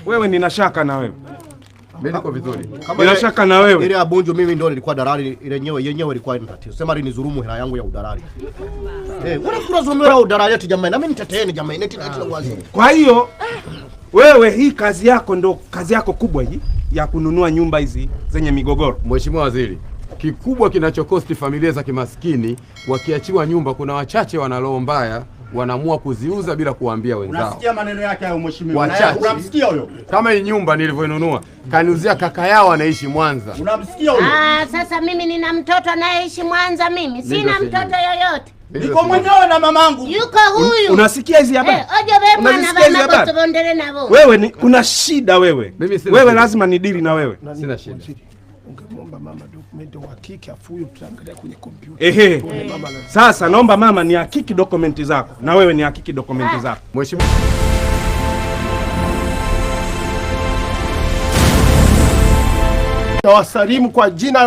Wewe nina shaka na wewe. Mimi niko vizuri. Nina shaka na wewe. Ile abunjo mimi ndio nilikuwa dalali, ile yenyewe ilikuwa ina tatizo. Sema ni dhurumu hela yangu ya udalali. Kuna dhurumu ya udalali eti jamani, na mimi niteteeni jamani, eti waziri. Kwa hiyo wewe hii kazi yako ndo kazi yako kubwa hii ya kununua nyumba hizi zenye migogoro. Mheshimiwa Waziri, kikubwa kinachokosti familia za kimaskini wakiachiwa nyumba, kuna wachache wana roho mbaya wanaamua kuziuza bila kuambia wenzao. Unasikia maneno yake hayo mheshimiwa? Unamsikia huyo? Kama hii nyumba nilivyoinunua kaniuzia kaka yao anaishi Mwanza. Unamsikia huyo? Sasa mimi nina mtoto anayeishi Mwanza, mimi sina mtoto yoyote. Niko mwenyewe na mamangu. Yuko huyu. Unasikia hizi habari? Wewe kuna shida wewe. Wewe lazima nidili na wewe. Sina shida. Ungemwomba mama dokumenti uhakiki afu huyo tutaangalia kwenye kompyuta. Sasa naomba mama ni hakiki dokumenti zako na wewe ni hakiki dokumenti zako. Mheshimiwa Nawasalimu kwa jina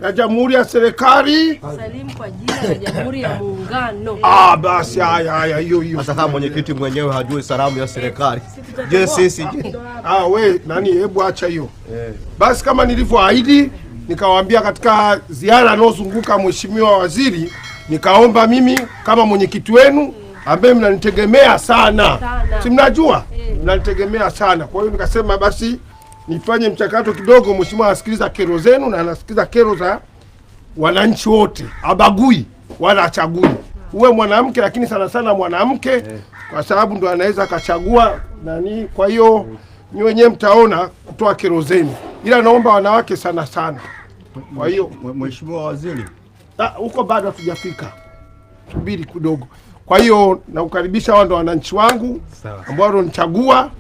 la Jamhuri ya Serikali. Salimu kwa jina la Jamhuri ya Muungano. Basi haya hiyo. Sasa kama mwenyekiti mwenyewe hajui salamu ya serikali. Je, sisi we nani, hebu acha hiyo. Basi kama nilivyoahidi nikawaambia katika ziara anozunguka mheshimiwa waziri, nikaomba mimi kama mwenyekiti wenu ambaye mnanitegemea sana. Si mnajua? Mnanitegemea sana. Kwa hiyo nikasema basi nifanye mchakato kidogo, mheshimiwa asikiliza kero zenu na anasikiliza kero za wananchi wote. Abagui wala achagui. Uwe mwanamke lakini sana sana mwanamke kwa sababu ndo anaweza akachagua nani. Kwa hiyo ni wenyewe mtaona kutoa kero zenu. Ila naomba wanawake sana sana. Kwa hiyo mheshimiwa waziri, huko bado hatujafika. Subiri kidogo. Kwa hiyo naukaribisha wao ndo wananchi wangu ambao wanichagua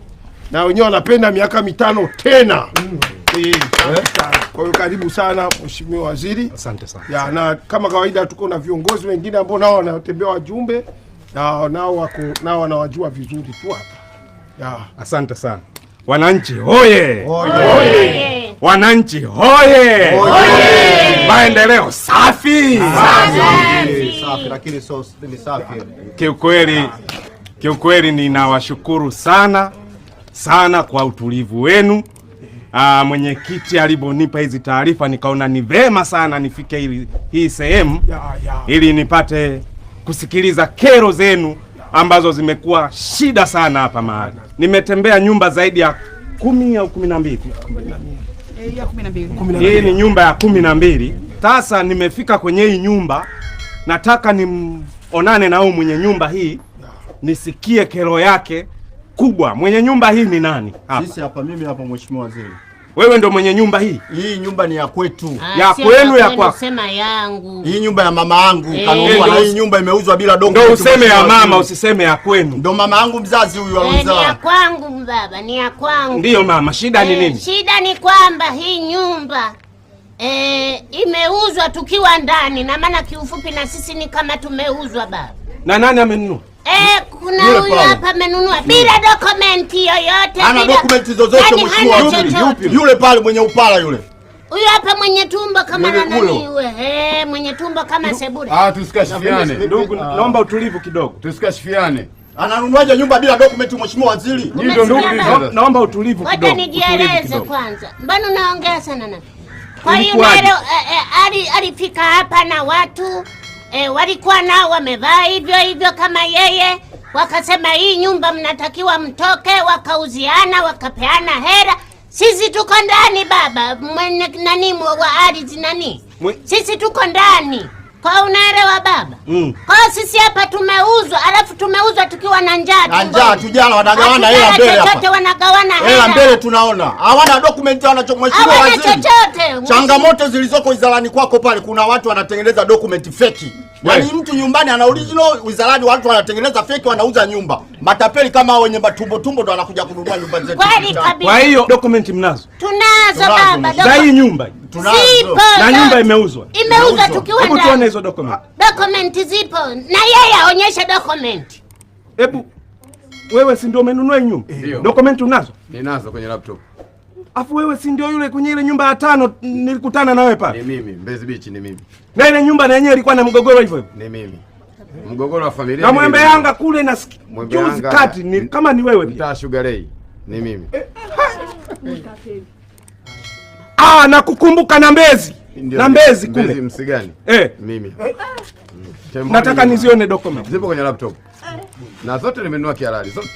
na wenyewe wanapenda miaka 5 tena. Kwa hiyo karibu sana mheshimiwa waziri. Asante sana. Na kama kawaida tuko na viongozi wengine ambao nao wanatembea wajumbe na nao wanawajua vizuri tu hapa. Asante sana. Wananchi hoye! Hoye! Wananchi hoye! Hoye! Maendeleo safi! Safi lakini ni safi. Kiukweli ninawashukuru sana kwa utulivu wenu. Mwenyekiti aliponipa hizi taarifa nikaona ni vema sana nifike hii sehemu ili nipate kusikiliza kero zenu ambazo zimekuwa shida sana hapa mahali. Nimetembea nyumba zaidi ya 10 au 12. Hii ni nyumba ya 12. Sasa nimefika kwenye hii nyumba, nataka onane na huyu mwenye nyumba hii nisikie kero yake kubwa. Mwenye nyumba hii ni nani? Sisi hapa, mimi hapa mheshimiwa waziri. Wewe ndo mwenye nyumba hii? Hii nyumba ni ya kwetu. Ya kwenu ya kwako? Sema yangu. Hii nyumba ya mama yangu kanunua na hii nyumba imeuzwa bila dokumenti. Ndio useme ya mama, usiseme ya kwenu. Ndio mama yangu mzazi huyu auza. Ni ya kwangu baba, ni ya kwangu. Ndio mama, shida ni nini? Shida ni kwamba hii nyumba imeuzwa tukiwa ndani, na maana kiufupi na sisi ni kama tumeuzwa baba. Na nani amenunua? Kuna huyu hapa amenunua bila dokumenti yoyote. Ana dokumenti zozote mheshimiwa waziri. Yule pale mwenye upala yule. Huyu hapa mwenye tumbo kama nani yule? Mwenye tumbo kama seburi. Tusikashifiane. Ndugu, naomba utulivu kidogo. Tusikashifiane. Ananunuaje nyumba bila dokumenti mheshimiwa waziri? Ndio ndugu, naomba utulivu kidogo. Wacha nijieleze kwanza. Mbona unaongea sana nani? Kwa hiyo leo alifika hapa na watu walikuwa nao wamevaa hivyo kama yeye, wakasema hii nyumba mnatakiwa mtoke, wakauziana, wakapeana hela. Sisi tuko ndani baba, nani wa ardhi nani? Sisi tuko ndani. Kwa unaelewa baba? Kwa sisi hapa tumeuzwa, alafu tumeuzwa tukiwa na njaa. Na njaa tujala, wanagawana hela mbele hapa. Chochote wanagawana hela mbele tunaona. Hawana dokumenti wanachomheshimiwa waziri. Hawana chochote. Changamoto zilizoko wizarani kwako pale, kuna watu wanatengeneza dokumenti feki. Yaani mtu nyumbani ana original, wizarani watu wanatengeneza feki, wanauza nyumba. Matapeli kama hao wenye matumbo ndo wanakuja kununua nyumba zetu. Kwa hiyo dokumenti mnazo? Tunazo baba. Za hii nyumba? Tunazo. Na nyumba imeuzwa? Imeuzwa tukiwa ndani. Hebu tuone hizo dokumenti. Dokumenti zipo. Na yeye aonyeshe dokumenti. Hebu wewe si ndio umenunua hii nyumba? Dokumenti unazo? Ninazo kwenye laptop. Afu wewe si ndio yule kwenye ile nyumba ya 5 nilikutana na wewe pale? Ni mimi, Mbezi Beach ni mimi. Na ile nyumba na yenyewe ilikuwa na mgogoro hivyo hivyo? Ni mimi. Mgogoro wa familia. Na Mwembe Yanga kule na juzi kati ni kama ni wewe pia. Mtaa Sugar Ray. Ni mimi. Nakukumbuka na Mbezi. Na Mbezi kule. Mbezi Msigani? Mimi. Nataka nizione document. Zipo kwenye laptop. Na zote nimenunua kihalali zote.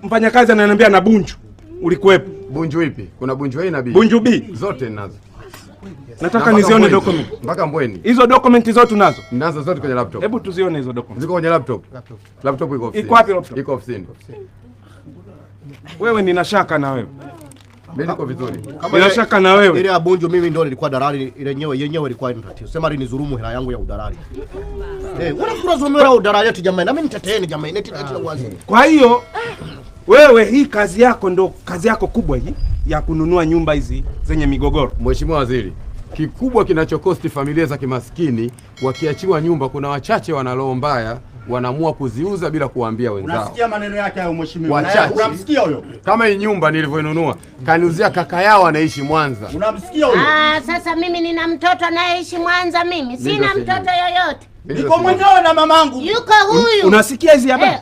Mfanyakazi ananiambia na Bunju. Ulikuwepo? Bunju ipi? Kuna Bunju A na B. Bunju B. Zote ninazo. Nataka nizione document. Mpaka Mbweni. Hizo document zote unazo? Ninazo zote kwenye laptop. Hebu tuzione hizo document. Ziko kwenye laptop. Laptop iko ofisini. Iko wapi laptop? Iko ofisini. Wewe nina shaka na wewe. Mimi niko vizuri. Bila shaka na wewe. Ile ya Bunju mimi ndio nilikuwa dalali, ile yenyewe ilikuwa ni tatizo. Sema alinizurumu hela yangu ya udalali. Unakula zumera udalali yetu jamani. Na mimi nitateeni jamani. Neti wazi. Kwa hiyo wewe hii kazi yako ndo kazi yako kubwa hii ya kununua nyumba hizi zenye migogoro. Mheshimiwa Waziri, kikubwa kinachokosti familia za kimaskini wakiachiwa nyumba, kuna wachache wana roho mbaya wanaamua kuziuza bila kuwaambia wenzao. Unasikia maneno yake hayo mheshimiwa? Unamsikia huyo? Kama hii nyumba nilivyoinunua kaniuzia kaka yao anaishi Mwanza. Unamsikia huyo? Sasa mimi nina mtoto anayeishi Mwanza, mimi sina mtoto yoyote. Niko mwenyewe na mamangu. Yuko huyu. Unasikia hizi habari?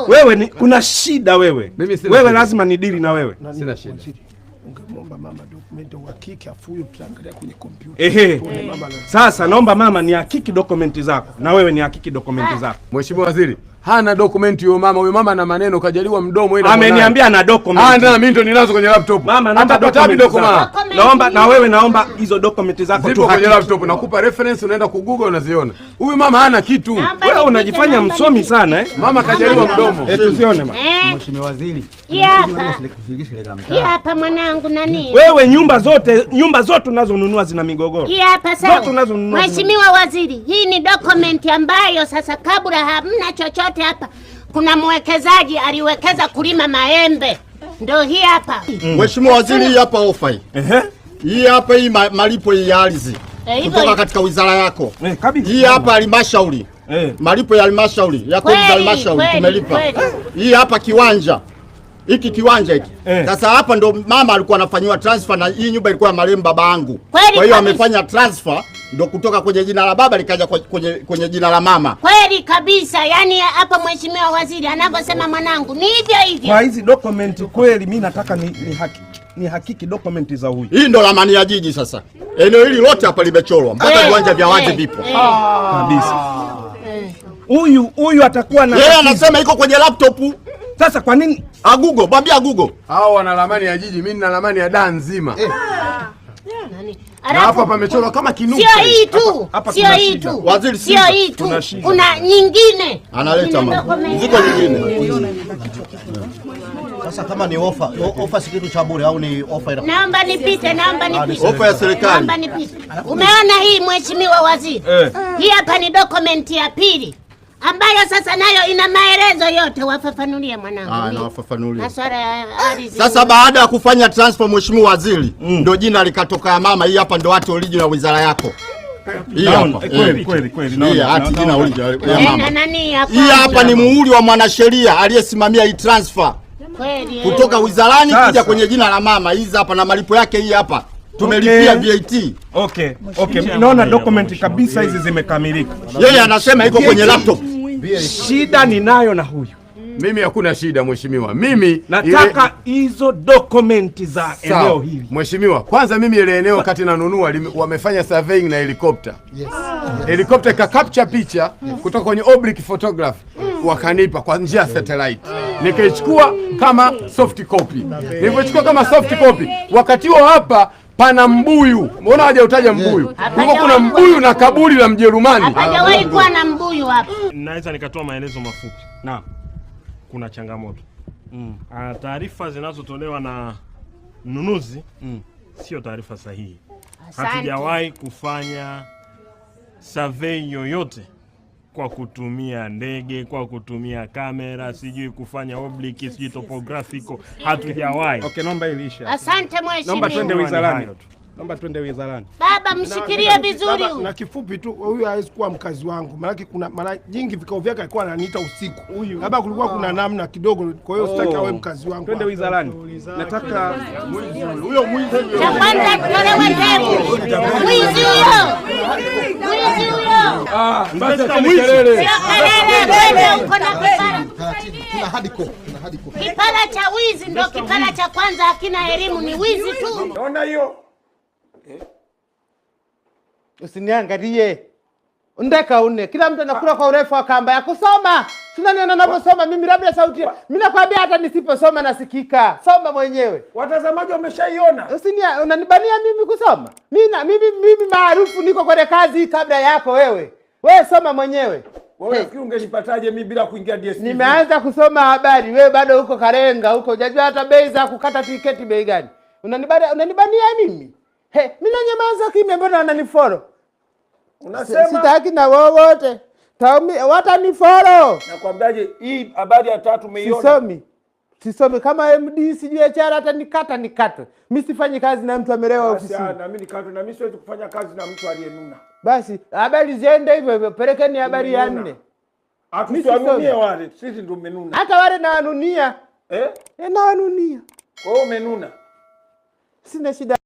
Wewe kuna shida wewe. Wewe lazima nidili na wewe. Sina shida. Ungemwomba mama document uhakiki afu huyo tutaangalia kwenye kompyuta. Sasa naomba mama ni hakiki dokumenti zako na wewe ni hakiki dokumenti zako. Mheshimiwa Waziri, hana dokumenti huyo mama. Huyo mama ana maneno kajaliwa mdomo ile. Ameniambia na dokumenti. Na mimi ndo ninazo kwenye laptop. Mama naomba dokumenti. Naomba na wewe naomba hizo dokumenti zako tu kwenye laptop. Nakupa reference unaenda ku Google unaziona. Huyu mama hana kitu. Wewe unajifanya msomi sana Mama kajaliwa mdomo. Tusione mama. Mheshimiwa Waziri. Hapa mwanangu nani? Wewe nyumba zote unazonunua zina migogoro. Hapa sasa. Mheshimiwa Waziri, hii ni document ambayo sasa kabla hamna chochote hapa. Kuna mwekezaji aliwekeza kulima maembe. Ndio hii hapa. Mheshimiwa Waziri, hii hapa ofa hii. Hii hapa hii malipo ya ardhi. Kutoka katika wizara yako. Hii hapa halmashauri. Malipo ya halmashauri. Ya kodi za halmashauri tumelipa. Hii hapa kiwanja. Hiki kiwanja hiki. Sasa hapa ndo mama alikuwa anafanywa transfer na hii nyumba ilikuwa ya marehemu babangu. Kwa hiyo amefanya transfer ndo kutoka kwenye jina la baba likaja kwenye jina la mama. Kweli kabisa. Yaani hapa Mheshimiwa Waziri anavyosema mwanangu ni hivyo hivyo. Kwa hizi document kweli mimi nataka ni hakiki document za huyu. Hii ndo ramani ya jiji sasa. Eneo hili lote hapa limechorwa mpaka viwanja vya wazi vipo. Kabisa. Huyu atakuwa na yeye anasema iko kwenye laptop. Sasa kwa nini? Google, babia Google. Hao wana ramani ya jiji, mimi nina ramani ya Dar nzima. Na hapa pamechorwa kama kinuka. Sio hii tu. Sio hii tu. Waziri, sio hii tu. Kuna nyingine. Analeta mama. Ziko nyingine. Sasa kama ni ofa si kitu cha bure au ni ofa ina? Naomba nipite. Ofa ya serikali. Naomba nipite. Umeona hii Mheshimiwa Waziri? Hii hapa ni document ya pili. Ambayo sasa nayo ina maelezo yote, wafafanulie mwanangu. Nawafafanulia. Sasa baada ya kufanya transfer Mheshimiwa Waziri, ndio jina likatoka mama. Hii hapa ndio hati original wizara yako. Hii hapa. Kweli. Hii hati jina original ya mama. Hii hapa ni muhuri wa mwanasheria aliyesimamia hii transfer. Kweli. Kutoka wizarani kuja kwenye jina la mama. Hizi hapa na malipo yake hii hapa. Tumelipia VAT. Okay. Naona document kabisa hizi zimekamilika. Yeye anasema iko kwenye laptop. Shida ninayo na huyu. Mimi hakuna shida mheshimiwa. Mimi nataka hizo dokumenti za eneo hili. Mheshimiwa, kwanza mimi ile eneo wakati nanunua wamefanya surveying na helicopter. Helicopter ka capture picha kutoka kwenye oblique photograph wakanipa kwa njia ya satellite. Nikaichukua kama soft copy. Nilipochukua kama soft copy, wakati huo hapa pana mbuyu. Mbona hajautaja mbuyu? Huko kuna mbuyu na kaburi la Mjerumani. Hajawahi kuwa na mbuyu hapa. Naweza nikatoa maelezo mafupi. Naam. Kuna changamoto. Taarifa zinazotolewa na mnunuzi sio taarifa sahihi. Hatujawahi kufanya survey yoyote kwa kutumia ndege, kwa kutumia kamera, sijui kufanya oblique, sijui topographical, hatujawahi. Okay, naomba ilisha. Asante mheshimiwa. Naomba twende wizarani. Baba mshikilie vizuri huyu. Na kifupi tu huyu hawezi kuwa mkazi wangu. Maana kuna mara nyingi vikao vyake alikuwa ananiita usiku. Labda kulikuwa kuna namna kidogo, kwa hiyo sitaki awe mkazi wangu. Twende wizarani. Nataka huyo mwizi. Kwanza tolewe ndevu. Mwizi huyo. Mbona kelele? Sio kelele, wewe uko na kifaa. Tuna hadi ko. hadi kufa. Kipara cha wizi ndo kipara cha kwanza, hakina elimu, ni wizi tu. Naona hiyo. Usiniangalie. Ndeka une. Kila mtu anakula kwa urefu wa kamba ya kusoma. Tunaniona ninaposoma mimi labda sauti. Mimi nakwambia hata nisiposoma nasikika. Soma mwenyewe. Watazamaji wameshaiona. Unanibania mimi kusoma? Mimi maarufu niko kwenye kazi kabla yako wewe. Wewe soma mwenyewe. Wewe unafikiri ungenipataje mimi bila kuingia DSTV? Nimeanza kusoma habari, wewe bado huko Karenga huko. Hujajua hata bei za kukata tiketi bei gani. Unanibania mimi? Mimi nanyamaza kimya, mbona wananifollow? Unasema sitaki na wowote. Watanifollow. Nakwambiaje hii habari ya tatu umeiona? Sisomi kama MD sijui HR hata nikata. Mimi sifanyi kazi na mtu amelewa ofisini. Na mimi nikata, na mimi siwezi kufanya kazi na mtu aliyenuna. Basi habari ziende hivyo, pelekeni habari ya 4. Hatusiwanunie wale, sisi ndio tumenuna. Hata wale na wanunia. Na wanunia. Wewe umenuna. Sina shida.